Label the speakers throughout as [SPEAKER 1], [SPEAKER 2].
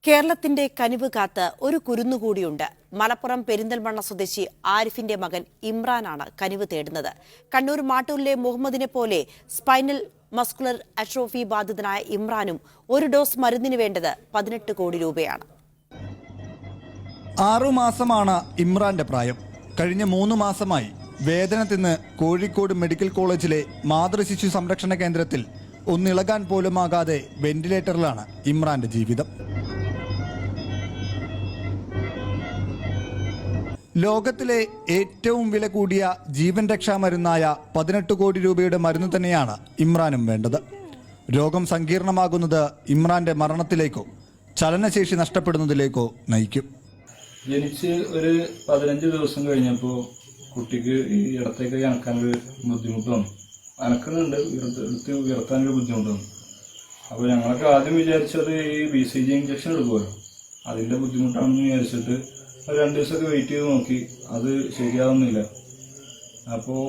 [SPEAKER 1] കേരളത്തിന്റെ കനിവ് കാത്ത് ഒരു കുരുന്നുകൂടിയുണ്ട്. മലപ്പുറം പെരിന്തൽമണ്ണ സ്വദേശി ആരിഫിന്റെ മകൻ ഇമ്രാനാണ് കനിവ് തേടുന്നത്. കണ്ണൂർ മാട്ടൂരിലെ മുഹമ്മദിനെ പോലെ സ്പൈനൽ മസ്കുലർ അട്രോഫി ബാധിതനായ ഇമ്രാനും ഒരു ഡോസ് മരുന്നിന് വേണ്ടത് 18 കോടി രൂപയാണ്.
[SPEAKER 2] 6 മാസമാണ് ഇമ്രാന്റെ പ്രായം. കഴിഞ്ഞ 3 മാസമായി വേദന തിന്ന് കോഴിക്കോട് മെഡിക്കൽ കോളേജിലെ മാതൃശിശു സംരക്ഷണ കേന്ദ്രത്തിൽ ഒന്നിളകാൻ പോലുമാകാതെ വെന്റിലേറ്ററിലാണ് ഇമ്രാന്റെ ജീവിതം. ലോകത്തിലെ ഏറ്റവും വില കൂടിയ ജീവൻ രക്ഷാ മരുന്നായ 18 കോടി രൂപയുടെ മരുന്ന് തന്നെയാണ് ഇമ്രാനും വേണ്ടത്. രോഗം സങ്കീർണമാകുന്നത് ഇമ്രാന്റെ മരണത്തിലേക്കോ ചലനശേഷി നഷ്ടപ്പെടുന്നതിലേക്കോ നയിക്കും.
[SPEAKER 3] ജനിച്ച് ഒരു 15 ദിവസം കഴിഞ്ഞപ്പോൾ കുട്ടിക്ക് ഈ ഇടത്തേക്ക് അനക്കാനൊരു ബുദ്ധിമുട്ട് വന്നു. അനക്കുന്നുണ്ട്, എടുത്ത് ഉയർത്താനൊരു ബുദ്ധിമുട്ട് വന്നു. അപ്പോൾ ഞങ്ങളൊക്കെ ആദ്യം വിചാരിച്ചത് ഈ BCG ഇഞ്ചക്ഷൻ എടുക്കുമല്ലോ, അതിൻ്റെ ബുദ്ധിമുട്ടാണെന്ന് വിചാരിച്ചിട്ട് 2 ദിവസമൊക്കെ വെയിറ്റ് ചെയ്ത് നോക്കി. അത് ശരിയാവുന്നില്ല. അപ്പോൾ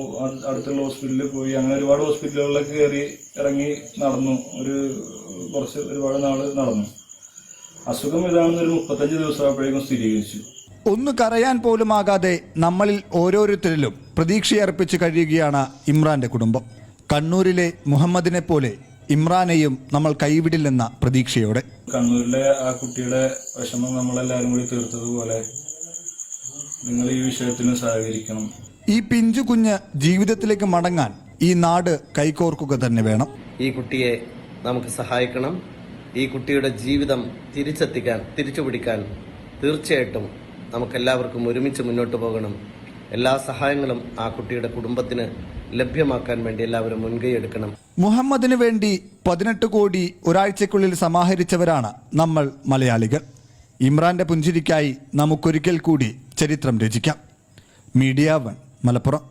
[SPEAKER 3] അടുത്തുള്ള ഹോസ്പിറ്റലിൽ പോയി, അങ്ങനെ ഒരുപാട് ഹോസ്പിറ്റലുകളിലൊക്കെ കയറി ഇറങ്ങി നടന്നു. ഒരുപാട് നാള് നടന്നു. അസുഖം ഇതാണെന്നൊരു 35 ദിവസമായപ്പോഴേക്കും സ്ഥിരീകരിച്ചു.
[SPEAKER 2] ഒന്ന് കരയാൻ പോലുമാകാതെ നമ്മളിൽ ഓരോരുത്തരിലും പ്രതീക്ഷയർപ്പിച്ച് കഴിയുകയാണ് ഇമ്രാന്റെ കുടുംബം. കണ്ണൂരിലെ മുഹമ്മദിനെ പോലെ ഇമ്രാനെയും നമ്മൾ കൈവിടില്ലെന്ന പ്രതീക്ഷയോടെ.
[SPEAKER 3] കണ്ണൂരിലെ ആ കുട്ടിയുടെ വിഷമം നമ്മളെല്ലാവരും കൂടി തീർത്തതുപോലെ നിങ്ങൾ ഈ വിഷയത്തിന് സഹകരിക്കണം.
[SPEAKER 2] ഈ പിഞ്ചു കുഞ്ഞ് ജീവിതത്തിലേക്ക് മടങ്ങാൻ ഈ നാട് കൈകോർക്കുക തന്നെ വേണം.
[SPEAKER 4] ഈ കുട്ടിയെ നമുക്ക് സഹായിക്കണം. ഈ കുട്ടിയുടെ ജീവിതം തിരിച്ചുപിടിക്കാൻ തീർച്ചയായിട്ടും നമുക്കെല്ലാവർക്കും ഒരുമിച്ച് മുന്നോട്ട് പോകണം. എല്ലാ സഹായങ്ങളും ആ കുട്ടിയുടെ കുടുംബത്തിന് ലഭ്യമാക്കാൻ വേണ്ടി എല്ലാവരും മുൻകൈയെടുക്കണം.
[SPEAKER 2] മുഹമ്മദിന് വേണ്ടി 18 കോടി ഒരാഴ്ചക്കുള്ളിൽ സമാഹരിച്ചവരാണ് നമ്മൾ മലയാളികൾ. ഇമ്രാന്റെ പുഞ്ചിരിക്കായി നമുക്കൊരിക്കൽ കൂടി ചരിത്രം രചിക്കാം. മീഡിയ 1 മലപ്പുറം.